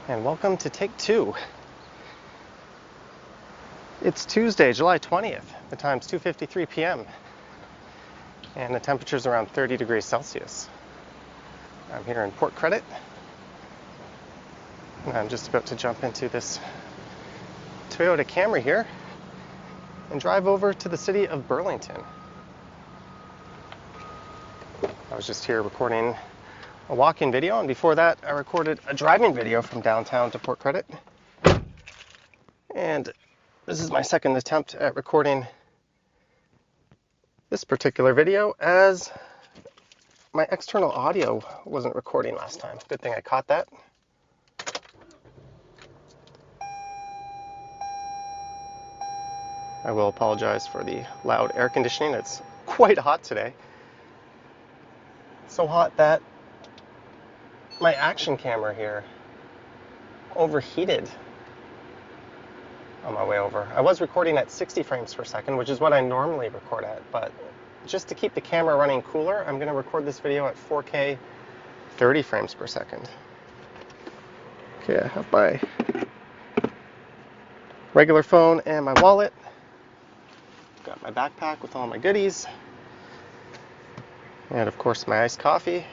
And welcome to take two. It's Tuesday, July 20th. The time's 2:53 p.m. and the temperature's around 30 degrees Celsius. I'm here in Port Credit, and I'm just about to jump into this Toyota Camry here and drive over to the city of Burlington. I was just here recording a walk-in video, and before that I recorded a driving video from downtown to Port Credit. And this is my second attempt at recording this particular video, as my external audio wasn't recording last time. Good thing I caught that. I will apologize for the loud air conditioning. It's quite hot today. So hot that my action camera here overheated on my way over. I was recording at 60 frames per second, which is what I normally record at, but just to keep the camera running cooler, I'm going to record this video at 4K 30 frames per second. Okay, I have my regular phone and my wallet. Got my backpack with all my goodies. And of course my iced coffee.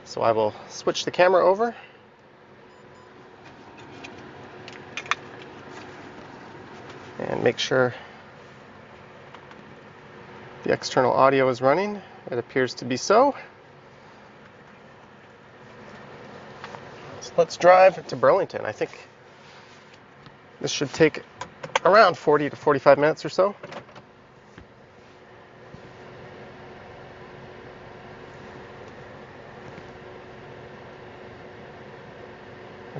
So I will switch the camera over. And make sure the external audio is running. It appears to be so. So let's drive to Burlington. I think this should take around 40 to 45 minutes or so.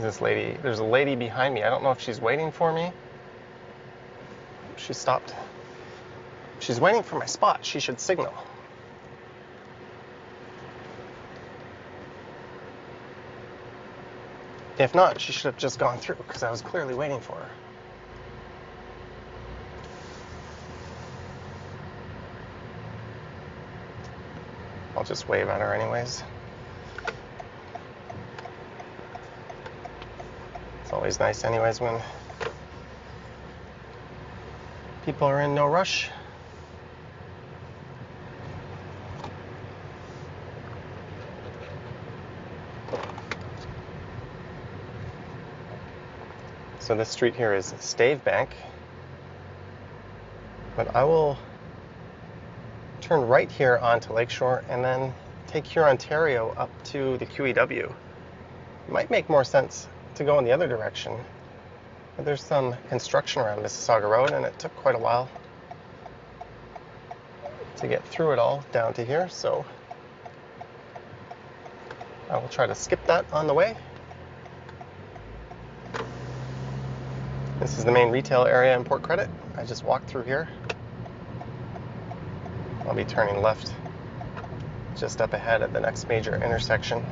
There's a lady behind me. I don't know if she's waiting for me. She stopped. She's waiting for my spot. She should signal. If not, she should have just gone through, because I was clearly waiting for her. I'll just wave at her anyways. It's always nice anyways when people are in no rush. So this street here is Stave Bank, but I will turn right here onto Lakeshore and then take Hurontario up to the QEW. It might make more sense to go in the other direction, but there's some construction around Mississauga Road, and it took quite a while to get through it all down to here, so I will try to skip that on the way. This is the main retail area in Port Credit. I just walked through here. I'll be turning left just up ahead at the next major intersection.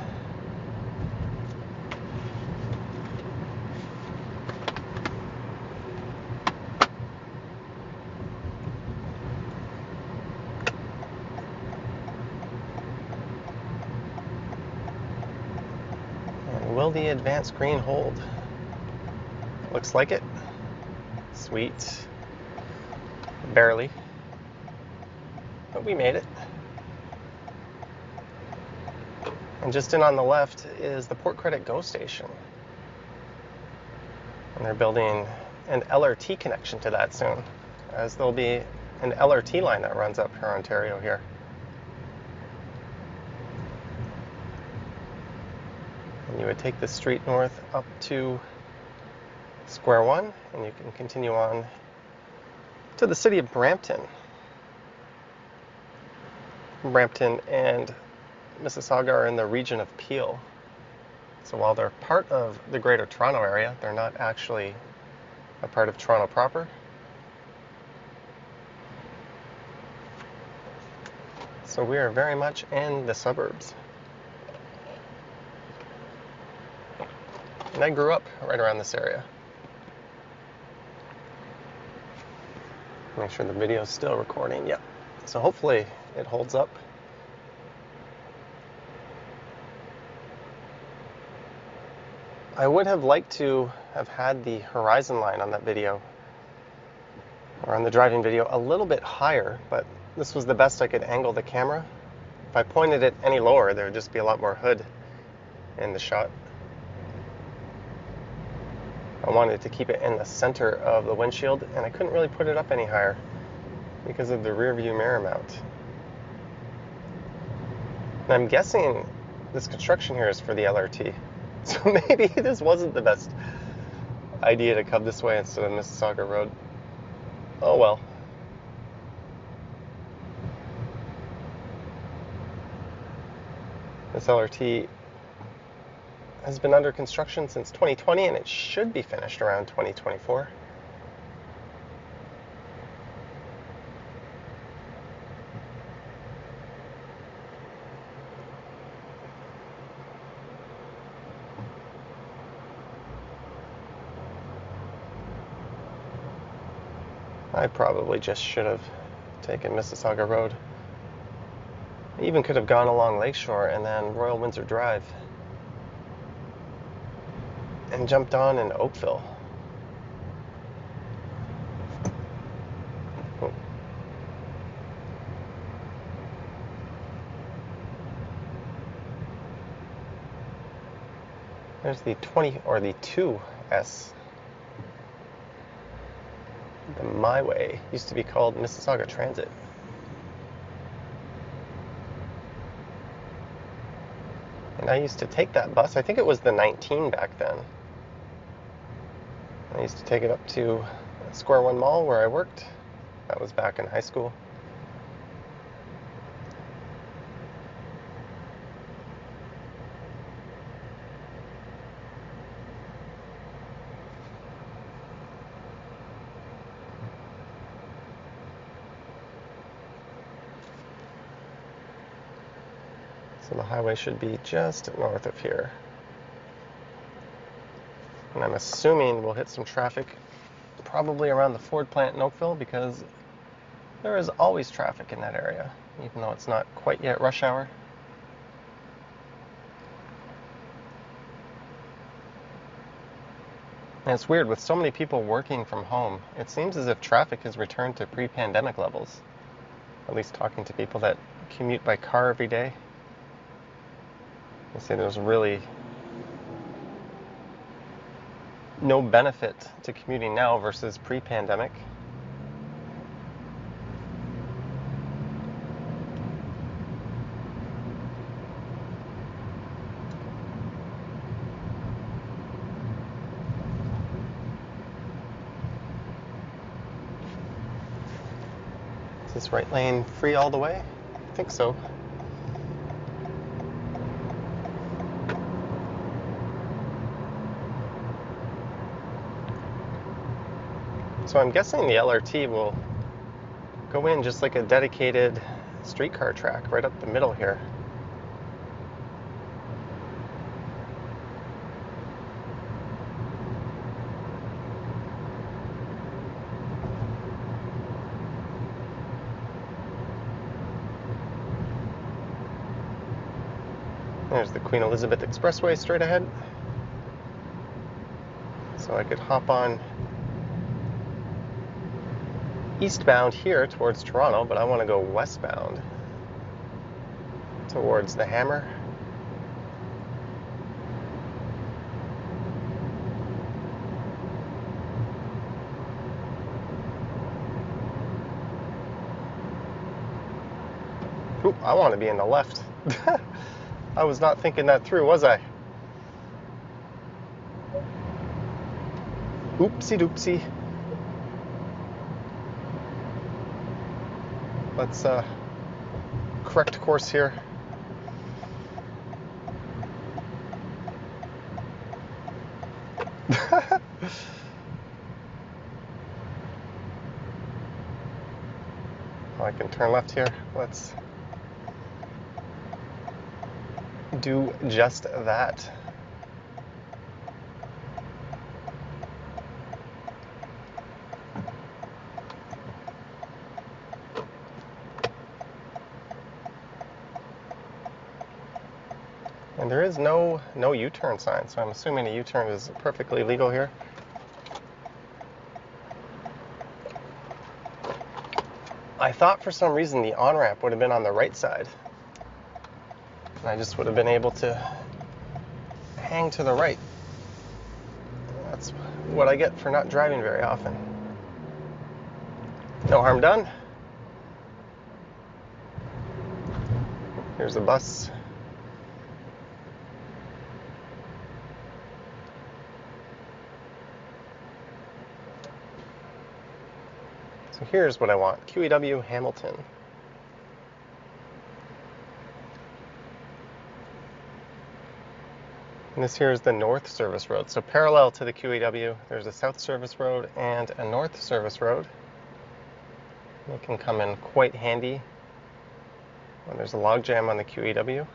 And will the advanced green hold? Looks like it. Sweet. Barely. But we made it. And just in on the left is the Port Credit GO station. And they're building an LRT connection to that soon, as there'll be an LRT line that runs up Hurontario here. And you would take the street north up to Square One, and you can continue on to the city of Brampton. Brampton and Mississauga are in the region of Peel. So while they're part of the Greater Toronto Area, they're not actually a part of Toronto proper. So we are very much in the suburbs. And I grew up right around this area. Make sure the video is still recording. Yep. So hopefully it holds up. I would have liked to have had the horizon line on that video, or on the driving video, a little bit higher, but this was the best I could angle the camera. If I pointed it any lower, there would just be a lot more hood in the shot. I wanted to keep it in the center of the windshield, and I couldn't really put it up any higher because of the rear view mirror mount. And I'm guessing this construction here is for the LRT. So maybe this wasn't the best idea to come this way instead of Mississauga Road. Oh well. This LRT has been under construction since 2020, and it should be finished around 2024. I probably just should have taken Mississauga Road. I even could have gone along Lakeshore and then Royal Windsor Drive and jumped on in Oakville. Oh. There's the 20 or the 2S. The My Way used to be called Mississauga Transit. And I used to take that bus. I think it was the 19 back then. I used to take it up to Square One Mall where I worked. That was back in high school. So the highway should be just north of here. And I'm assuming we'll hit some traffic probably around the Ford plant in Oakville, because there is always traffic in that area, even though it's not quite yet rush hour. And it's weird, with so many people working from home, it seems as if traffic has returned to pre-pandemic levels. At least talking to people that commute by car every day. They say there's really no benefit to commuting now versus pre-pandemic. Is this right lane free all the way? I think so. So I'm guessing the LRT will go in just like a dedicated streetcar track right up the middle here. There's the Queen Elizabeth Expressway straight ahead. So I could hop on eastbound here towards Toronto, but I want to go westbound towards the Hammer. Oop, I want to be in the left. I was not thinking that through, was I? Oopsie doopsie. Let's correct course here. Oh, I can turn left here. Let's do just that. And there is no U-turn sign, so I'm assuming a U-turn is perfectly legal here. I thought for some reason the on-ramp would have been on the right side. And I just would have been able to hang to the right. That's what I get for not driving very often. No harm done. Here's the bus. So here's what I want. QEW Hamilton. And this here is the North Service Road. So parallel to the QEW, there's a South Service Road and a North Service Road. They can come in quite handy when there's a log jam on the QEW.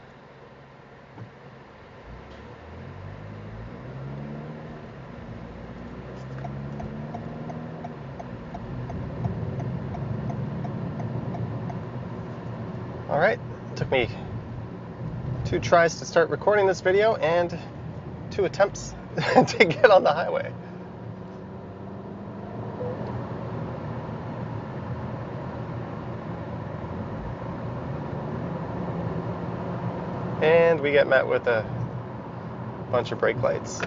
All right, it took me 2 tries to start recording this video and 2 attempts to get on the highway. And we get met with a bunch of brake lights.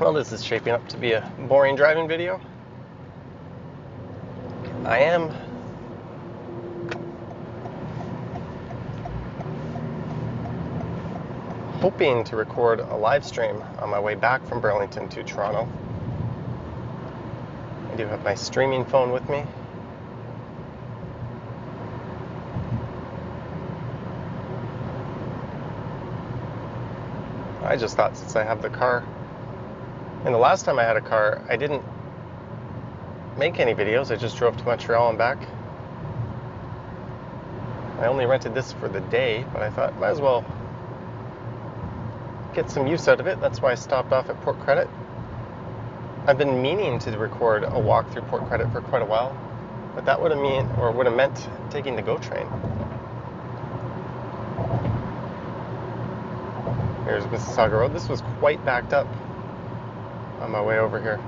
Well, this is shaping up to be a boring driving video. I am hoping to record a live stream on my way back from Burlington to Toronto. I do have my streaming phone with me. I just thought, since I have the car, and the last time I had a car, I didn't make any videos. I just drove to Montreal and back. I only rented this for the day, but I thought might as well get some use out of it. That's why I stopped off at Port Credit. I've been meaning to record a walk through Port Credit for quite a while, but that would have meant taking the GO train. Here's Mississauga Road. This was quite backed up on my way over here.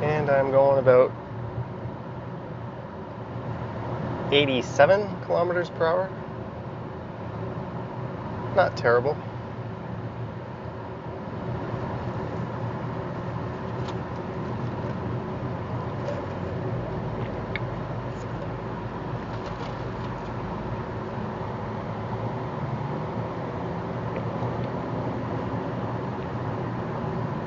And I'm going about 87 kilometers per hour. Not terrible.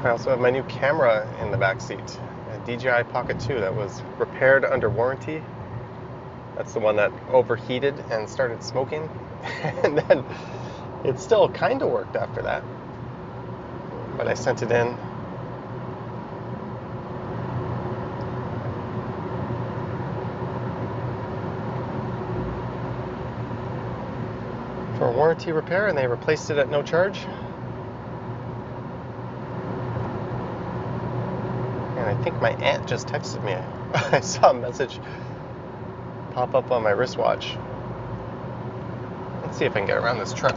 I also have my new camera in the back seat, a DJI Pocket 2 that was repaired under warranty. That's the one that overheated and started smoking, and then it still kind of worked after that, but I sent it in. For a warranty repair, and they replaced it at no charge. And I think my aunt just texted me. I saw a message pop up on my wristwatch. Let's see if I can get around this truck.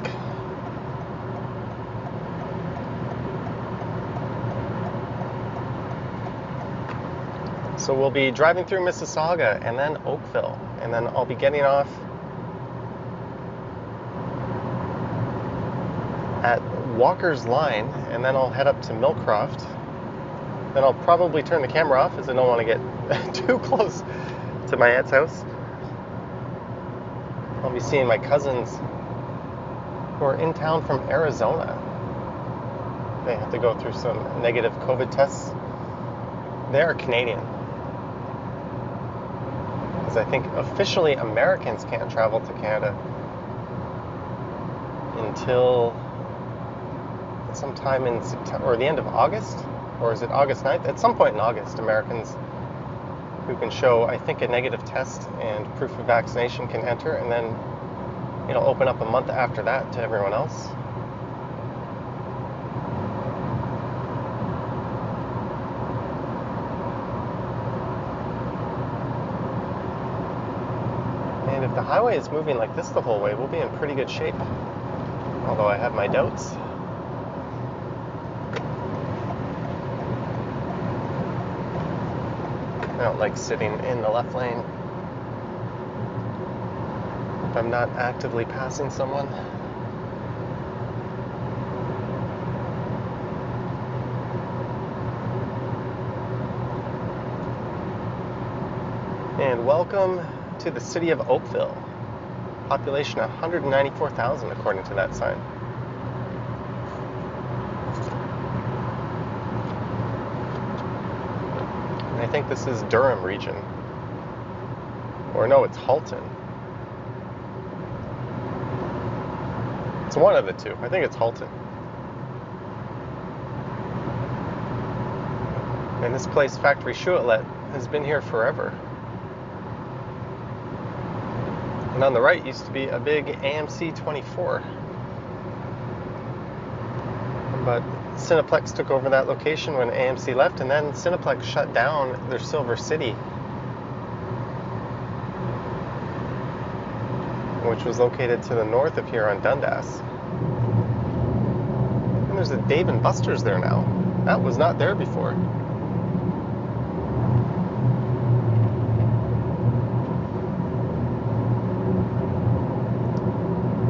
So we'll be driving through Mississauga and then Oakville, and then I'll be getting off at Walker's Line, and then I'll head up to Millcroft. Then I'll probably turn the camera off, as I don't want to get too close to my aunt's house. I'll be seeing my cousins who are in town from Arizona. They have to go through some negative COVID tests. They are Canadian, because I think officially Americans can't travel to Canada until sometime in September or the end of August, or is it August 9th? At some point in August, Americans who can show, I think, a negative test and proof of vaccination can enter, and then it'll open up a month after that to everyone else. And if the highway is moving like this the whole way, we'll be in pretty good shape. Although I have my doubts. I don't like sitting in the left lane if I'm not actively passing someone. And welcome to the city of Oakville. Population 194,000 according to that sign. I think this is Durham region. Or no, it's Halton. It's one of the two. I think it's Halton. And this place, Factory Shoe Outlet, has been here forever. And on the right used to be a big AMC 24. But Cineplex took over that location when AMC left, and then Cineplex shut down their Silver City, which was located to the north of here on Dundas. And there's a Dave & Buster's there now. That was not there before.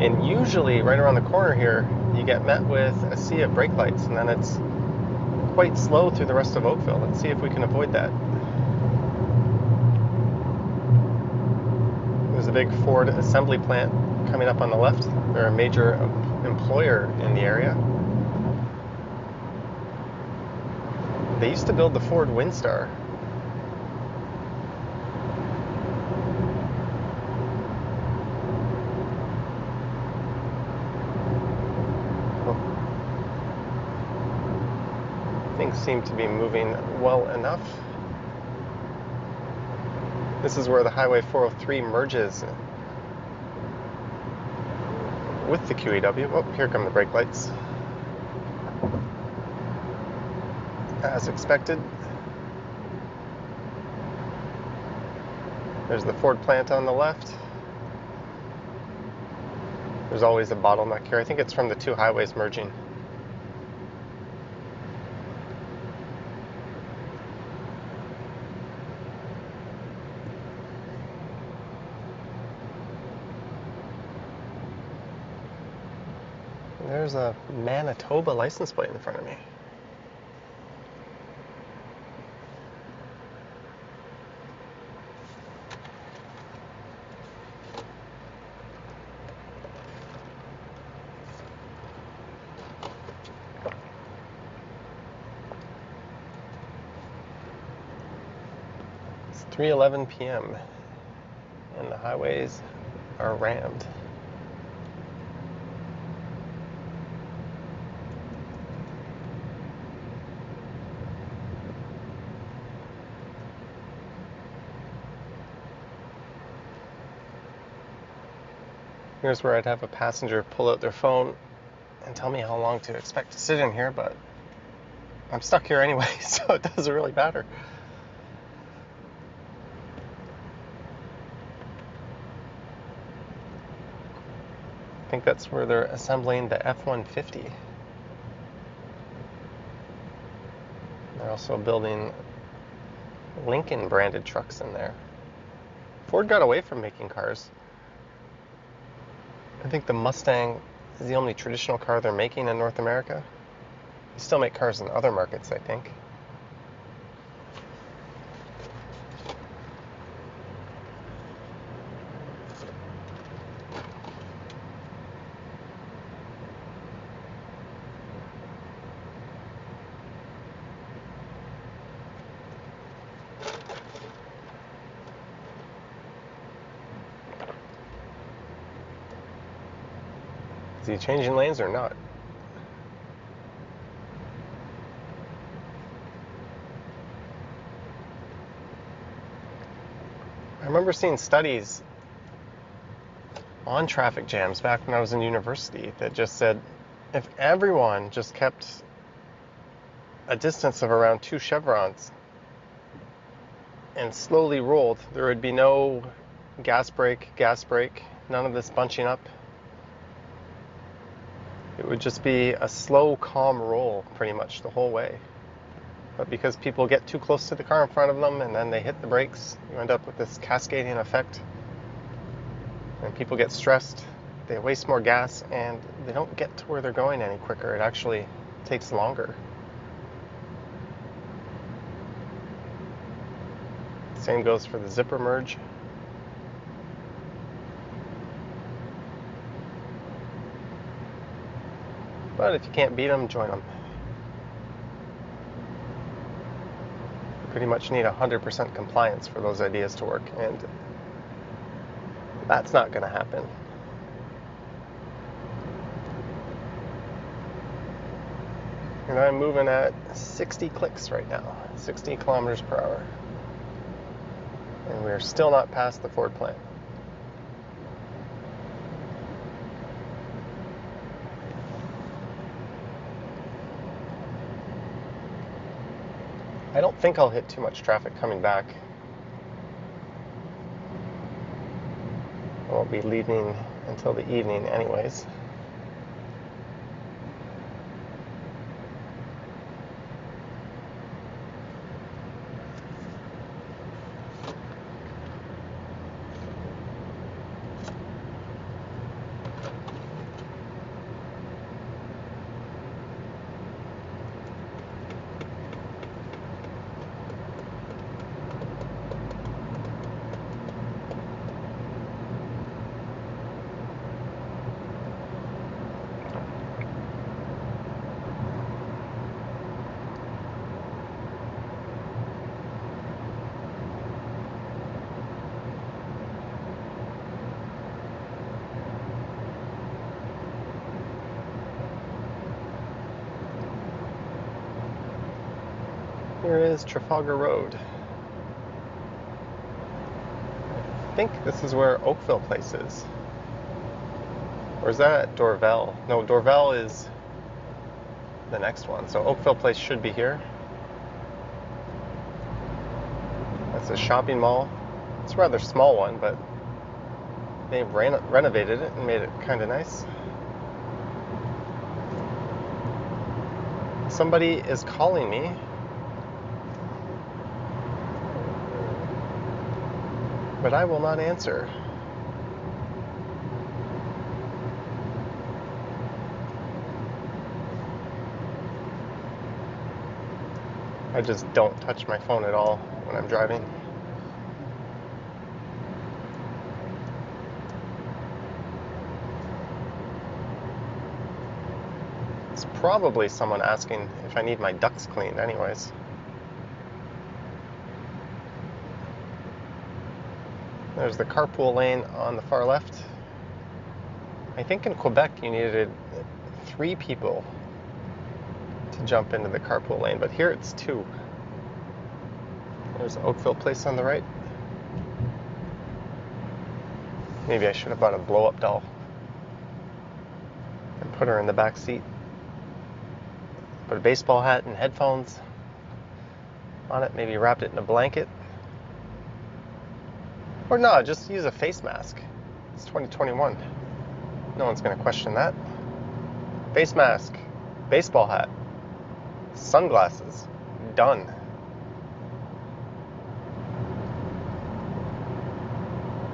And usually right around the corner here, you get met with a sea of brake lights, and then it's quite slow through the rest of Oakville. Let's see if we can avoid that. There's a big Ford assembly plant coming up on the left. They're a major employer in the area. They used to build the Ford Windstar. Things seem to be moving well enough. This is where the Highway 403 merges with the QEW. Oh, here come the brake lights. As expected. There's the Ford plant on the left. There's always a bottleneck here. I think it's from the two highways merging. There's a Manitoba license plate in front of me. It's 3:11 p.m. and the highways are rammed. Here's where I'd have a passenger pull out their phone and tell me how long to expect to sit in here, but I'm stuck here anyway, so it doesn't really matter. I think that's where they're assembling the F-150. They're also building Lincoln branded trucks in there. Ford got away from making cars. I think the Mustang is the only traditional car they're making in North America. They still make cars in other markets, I think. Is he changing lanes or not? remember seeing studies on traffic jams back when I was in university that just said if everyone just kept a distance of around 2 chevrons and slowly rolled, there would be no gas brake, none of this bunching up. It would just be a slow, calm roll pretty much the whole way. But because people get too close to the car in front of them and then they hit the brakes, you end up with this cascading effect. And people get stressed, they waste more gas, and they don't get to where they're going any quicker. It actually takes longer. Same goes for the zipper merge. But if you can't beat them, join them. You pretty much need 100% compliance for those ideas to work, and that's not going to happen. And I'm moving at 60 clicks right now, 60 kilometers per hour. And we're still not past the Ford plant. I don't think I'll hit too much traffic coming back. I won't be leaving until the evening anyways. Here is Trafalgar Road. I think this is where Oakville Place is. Or is that Dorval? No, Dorval is the next one. So Oakville Place should be here. That's a shopping mall. It's a rather small one, but they've renovated it and made it kind of nice. Somebody is calling me. But I will not answer. I just don't touch my phone at all when I'm driving. It's probably someone asking if I need my ducts cleaned anyways. There's the carpool lane on the far left. I think in Quebec you needed 3 people to jump into the carpool lane, but here it's 2. There's Oakville Place on the right. Maybe I should have bought a blow-up doll and put her in the back seat. Put a baseball hat and headphones on it, maybe wrapped it in a blanket. Or no, just use a face mask. It's 2021. No one's going to question that. Face mask, baseball hat, sunglasses, done.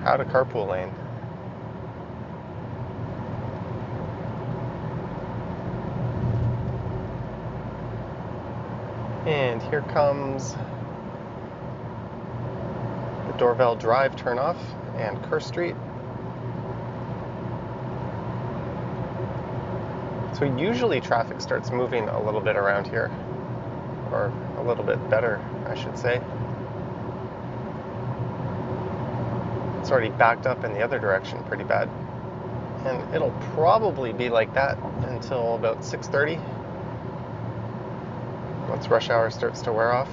How to carpool lane. And here comes Dorval Drive turnoff and Kerr Street. So usually traffic starts moving a little bit around here, or a little bit better, I should say. It's already backed up in the other direction pretty bad. And it'll probably be like that until about 6:30, once rush hour starts to wear off.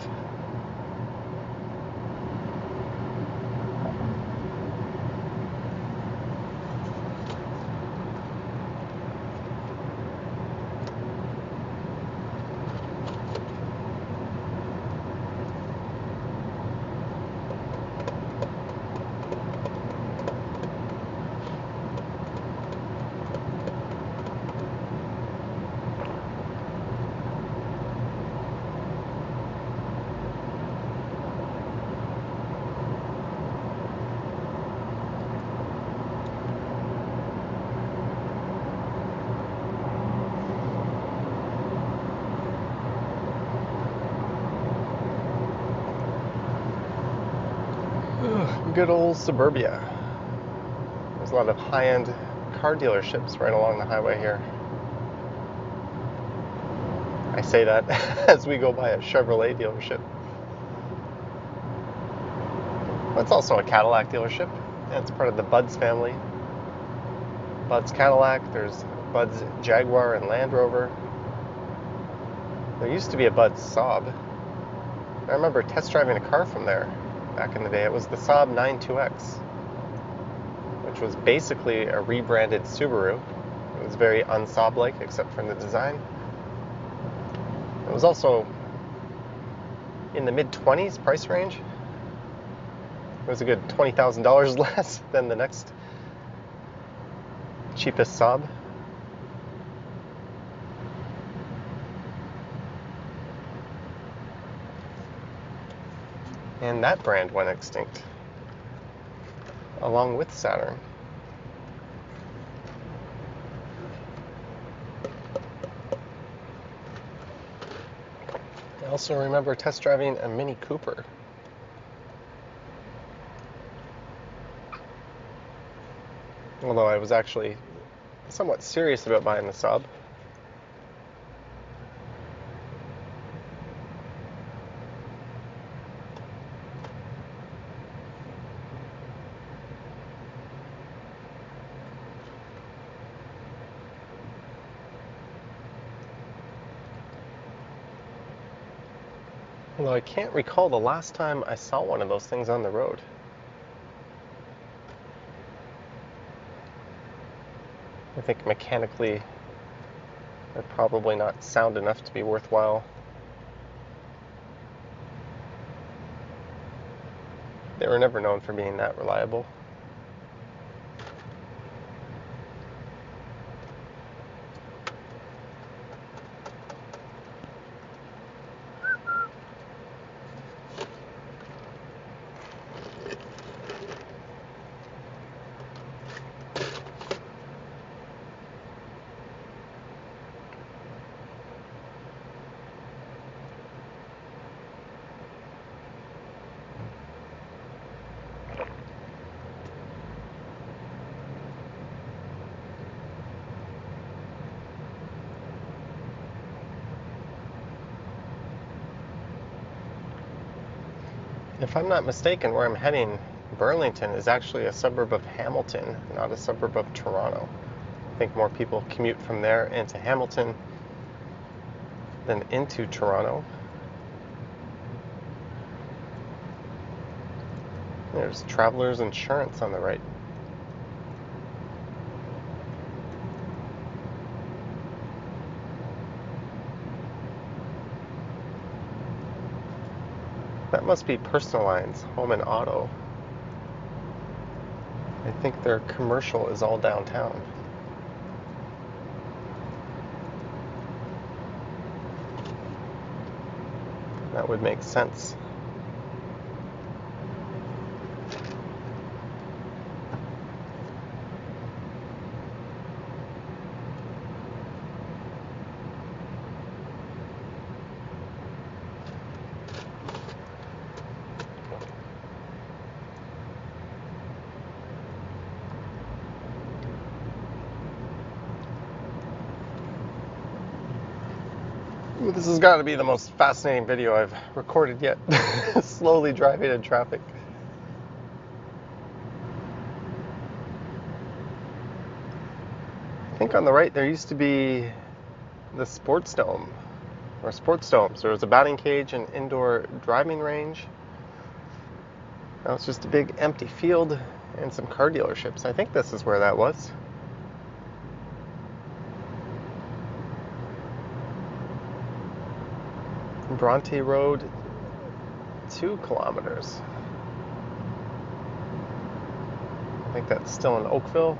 Good old suburbia. There's a lot of high-end car dealerships right along the highway here. I say that as we go by a Chevrolet dealership. It's also a Cadillac dealership. It's part of the Buds family. Buds Cadillac, there's Buds Jaguar and Land Rover. There used to be a Buds Saab. I remember test driving a car from there back in the day. It was the Saab 92X, which was basically a rebranded Subaru. It was very un-Saab-like except for in the design. It was also in the mid-20s price range. It was a good $20,000 less than the next cheapest Saab. And that brand went extinct, along with Saturn. I also remember test driving a Mini Cooper. Although I was actually somewhat serious about buying the Saab. Although I can't recall the last time I saw one of those things on the road. I think mechanically they're probably not sound enough to be worthwhile. They were never known for being that reliable. If I'm not mistaken, where I'm heading, Burlington is actually a suburb of Hamilton, not a suburb of Toronto. I think more people commute from there into Hamilton than into Toronto. There's Travelers Insurance on the right. That must be Personal Lines, Home and Auto. I think their commercial is all downtown. That would make sense. This has got to be the most fascinating video I've recorded yet. Slowly driving in traffic. I think on the right there used to be the Sports Dome, or Sports Domes. There was a batting cage and indoor driving range. Now it's just a big empty field and some car dealerships. I think this is where that was. Bronte Road, 2 kilometers. I think that's still in Oakville.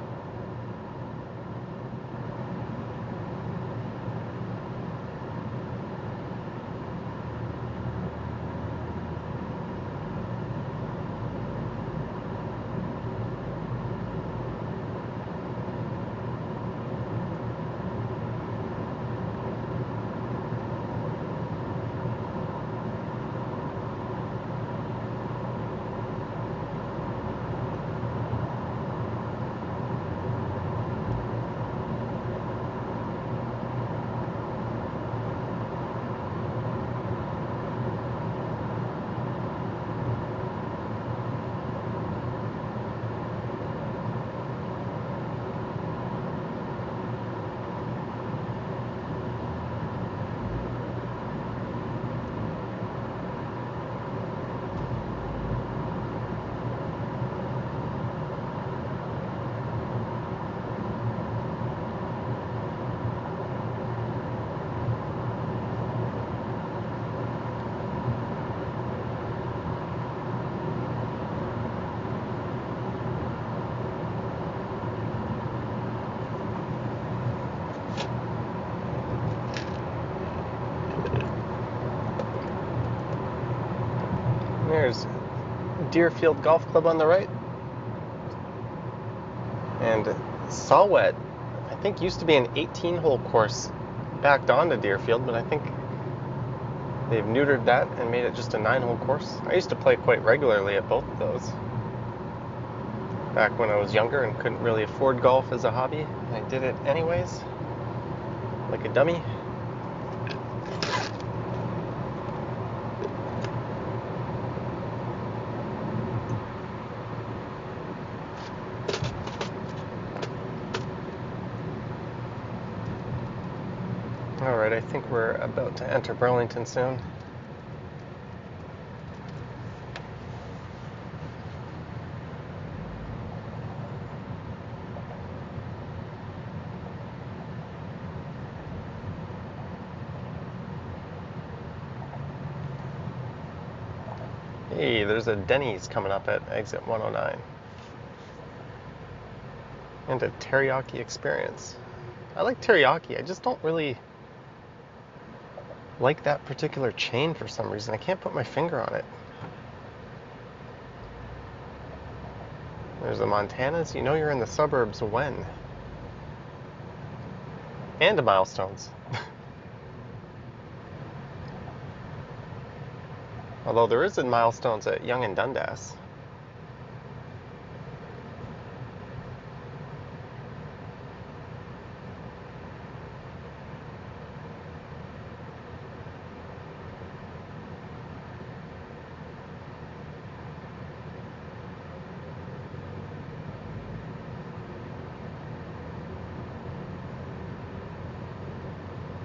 There's Deerfield Golf Club on the right. And Sawet, I think, used to be an 18-hole course backed onto Deerfield, but I think they've neutered that and made it just a 9-hole course. I used to play quite regularly at both of those back when I was younger and couldn't really afford golf as a hobby. I did it anyways, like a dummy. Alright, I think we're about to enter Burlington soon. Hey, there's a Denny's coming up at exit 109. And a teriyaki experience. I like teriyaki, I just don't really like that particular chain for some reason. I can't put my finger on it. There's the Montanas. You know you're in the suburbs when. And the Milestones. Although there is a Milestones at Yonge and Dundas.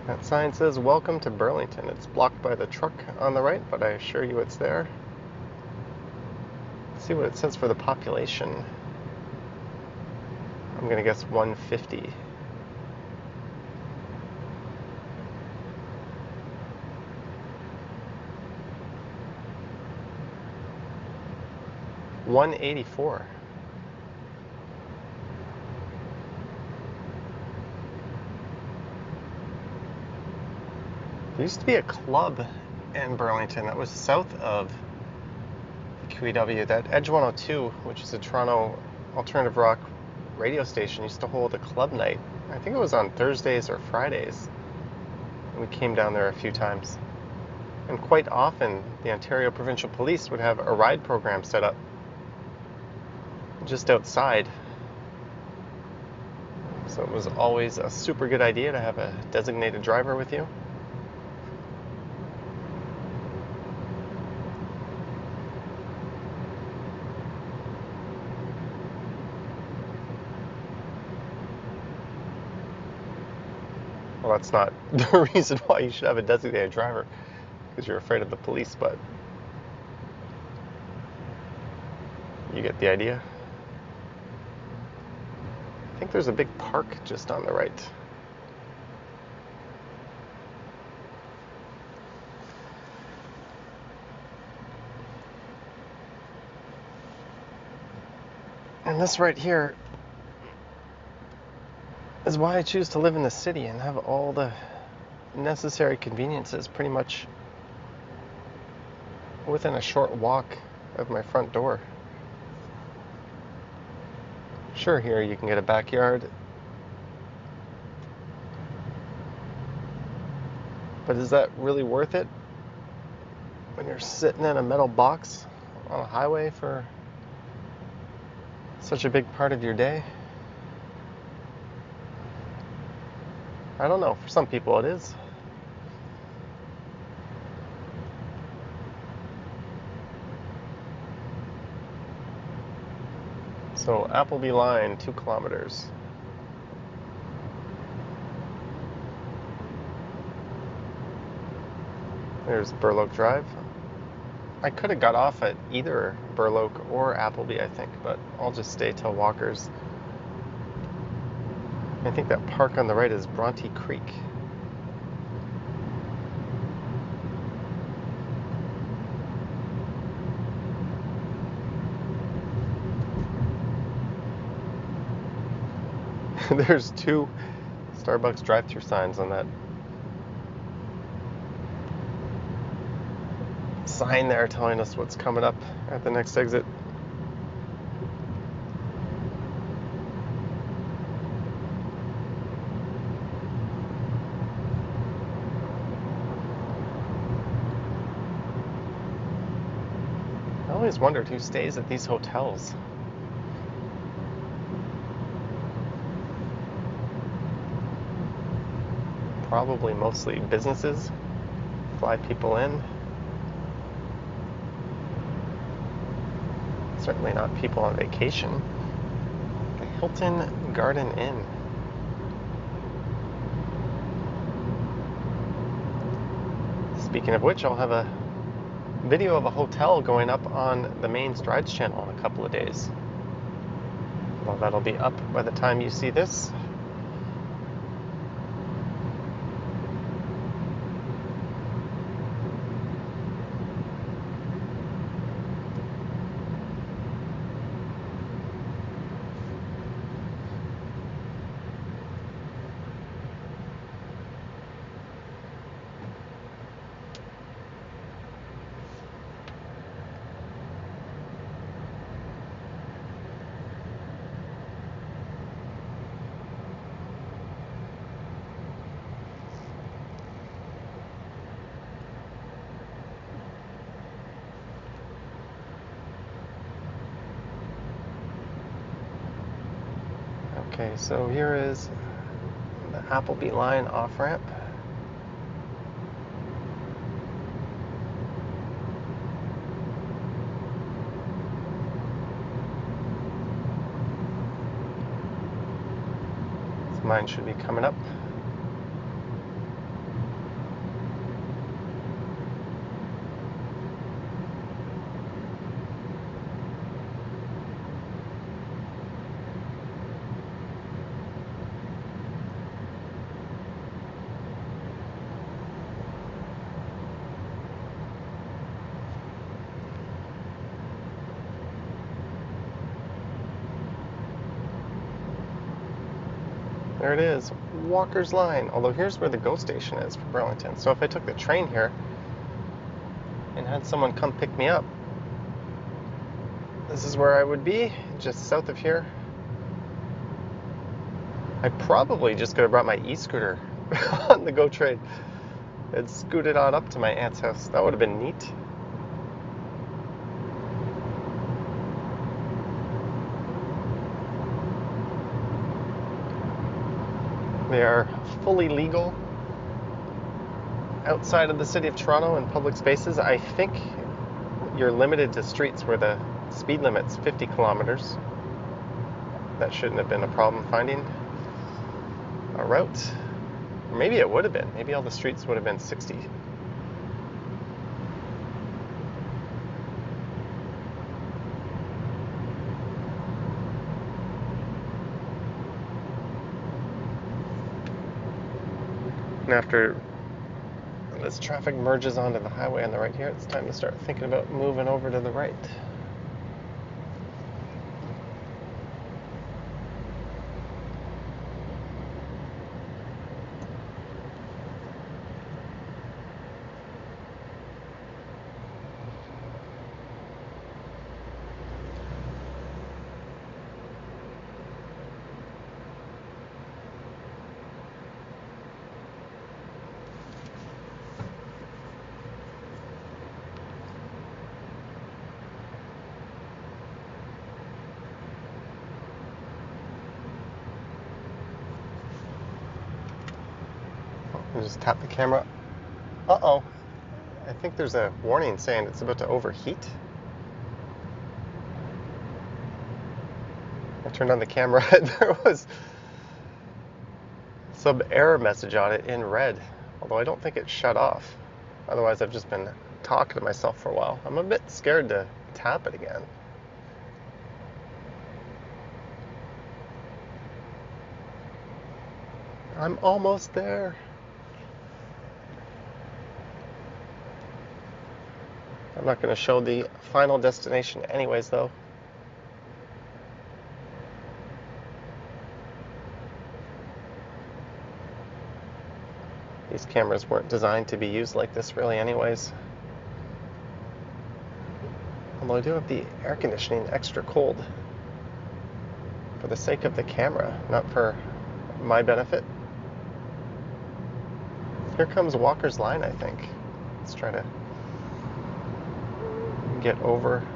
That sign says, "Welcome to Burlington." It's blocked by the truck on the right, but I assure you it's there. Let's see what it says for the population. I'm going to guess 150. $184. There used to be a club in Burlington that was south of the QEW. That Edge 102, which is a Toronto alternative rock radio station, used to hold a club night. I think it was on Thursdays or Fridays. We came down there a few times. And quite often, the Ontario Provincial Police would have a ride program set up just outside. So it was always a super good idea to have a designated driver with you. Well, that's not the reason why you should have a designated driver, because you're afraid of the police, but you get the idea. I think there's a big park just on the right. And this right here is why I choose to live in the city and have all the necessary conveniences pretty much within a short walk of my front door. Sure, here you can get a backyard, but is that really worth it when you're sitting in a metal box on a highway for such a big part of your day? I don't know. For some people it is. So Applebee line, 2 kilometers. There's Burloak Drive. I could have got off at either Burloak or Applebee, I think, but I'll just stay till Walker's. I think that park on the right is Bronte Creek. There's 2 Starbucks drive-thru signs on that sign there telling us what's coming up at the next exit. I always wondered who stays at these hotels. Probably mostly businesses, fly people in. Certainly not people on vacation. The Hilton Garden Inn. Speaking of which, I'll have a video of a hotel going up on the main Strides channel in a couple of days. Well, that'll be up by the time you see this. Okay, so here is the Applebee line off-ramp. So mine should be coming up. There it is, Walker's Line. Although here's where the GO station is for Burlington. So if I took the train here and had someone come pick me up, this is where I would be, just south of here. I probably just could have brought my e-scooter on the GO train and scooted on up to my aunt's house. That would have been neat. They are fully legal outside of the city of Toronto in public spaces. I think you're limited to streets where the speed limit's 50 kilometers. That shouldn't have been a problem finding a route. Or maybe it would have been. Maybe all the streets would have been 60. And after this traffic merges onto the highway on the right here, it's time to start thinking about moving over to the right. And just tap the camera. Uh-oh. I think there's a warning saying it's about to overheat. I turned on the camera and there was some error message on it in red. Although I don't think it shut off. Otherwise I've just been talking to myself for a while. I'm a bit scared to tap it again. I'm almost there. I'm not going to show the final destination anyways, though. These cameras weren't designed to be used like this really anyways. Although I do have the air conditioning extra cold for the sake of the camera, not for my benefit. Here comes Walker's line, I think. Let's try to get over.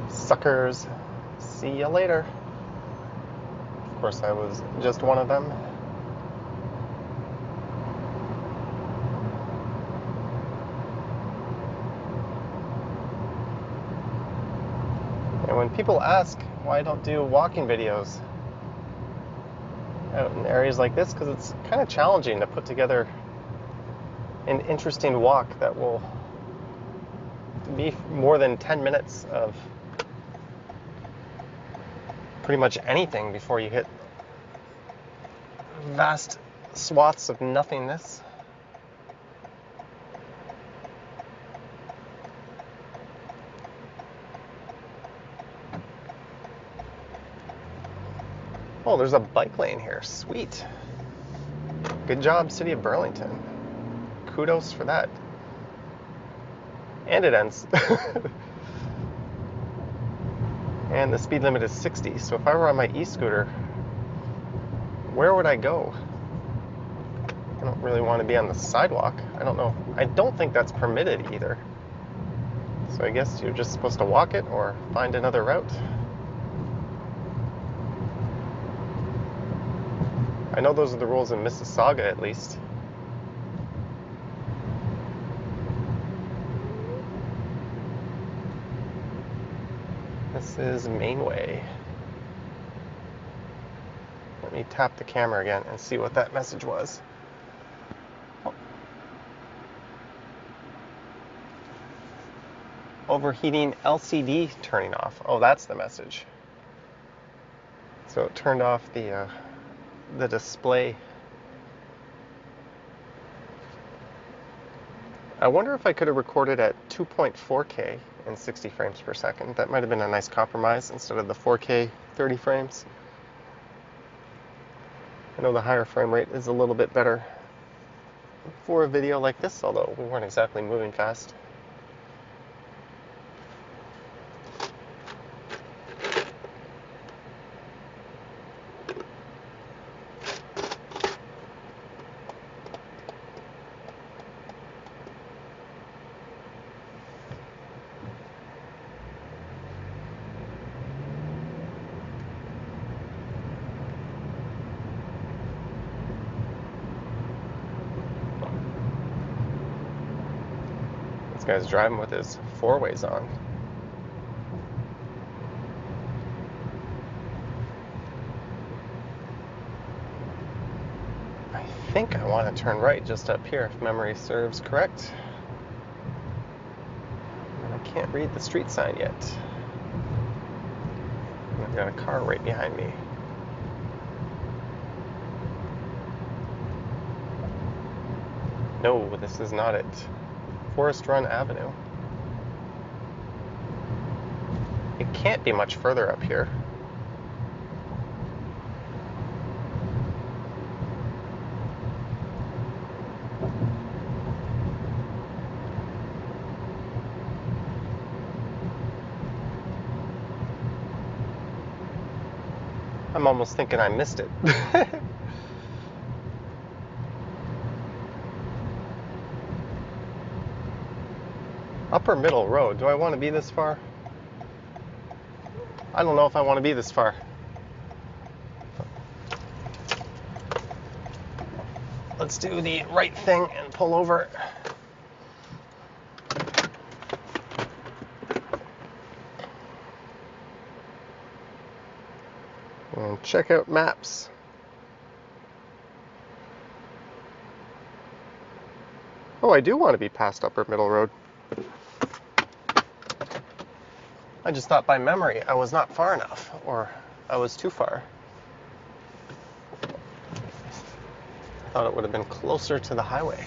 Suckers. See you later. Of course, I was just one of them. And when people ask why I don't do walking videos out in areas like this, because it's kind of challenging to put together an interesting walk that will be more than 10 minutes of pretty much anything before you hit vast swaths of nothingness. Oh, there's a bike lane here. Sweet. Good job, City of Burlington. Kudos for that. And it ends. And the speed limit is 60, so if I were on my e-scooter, where would I go? I don't really want to be on the sidewalk. I don't know. I don't think that's permitted either. So I guess you're just supposed to walk it or find another route. I know those are the rules in Mississauga, at least. This is Mainway. Let me tap the camera again and see what that message was. Overheating LCD turning off. Oh, that's the message. So it turned off the display. I wonder if I could have recorded at 2.4K in 60 frames per second. That might have been a nice compromise instead of the 4K 30 frames. I know the higher frame rate is a little bit better for a video like this, although we weren't exactly moving fast. This guy's driving with his four-ways on. I think I want to turn right just up here if memory serves correct. And I can't read the street sign yet. I've got a car right behind me. No, this is not it. Forest Run Avenue. It can't be much further up here. I'm almost thinking I missed it. Upper Middle Road. Do I want to be this far? I don't know if I want to be this far. Let's do the right thing and pull over. And check out maps. Oh, I do want to be past Upper Middle Road. I just thought by memory I was not far enough, or I was too far. I thought it would have been closer to the highway.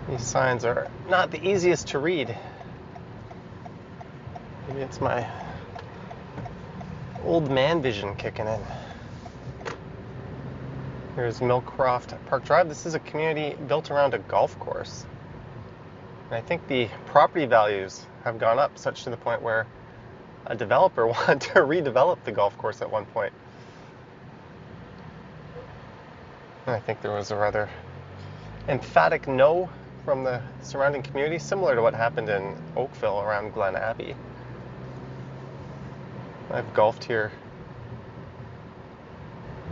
These signs are not the easiest to read. Maybe it's my old man vision kicking in. Here's Millcroft Park Drive. This is a community built around a golf course. And I think the property values have gone up such to the point where a developer wanted to redevelop the golf course at one point. And I think there was a rather emphatic no from the surrounding community, similar to what happened in Oakville around Glen Abbey. I've golfed here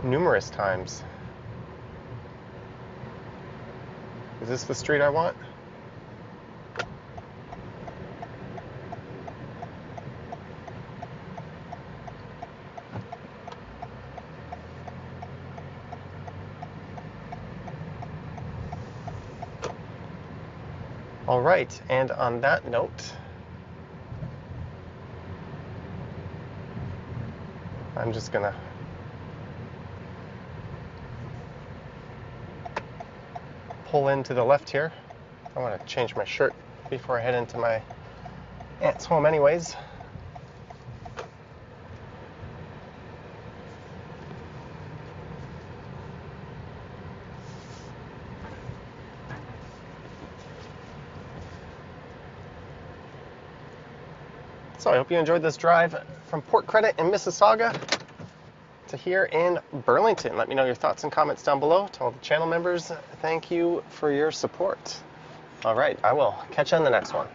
numerous times. Is this the street I want? All right, and on that note, I'm just gonna pull in to the left here. I want to change my shirt before I head into my aunt's home anyways. So I hope you enjoyed this drive from Port Credit in Mississauga to here in Burlington. Let me know your thoughts and comments down below. To all the channel members, thank you for your support. All right, I will catch you on the next one.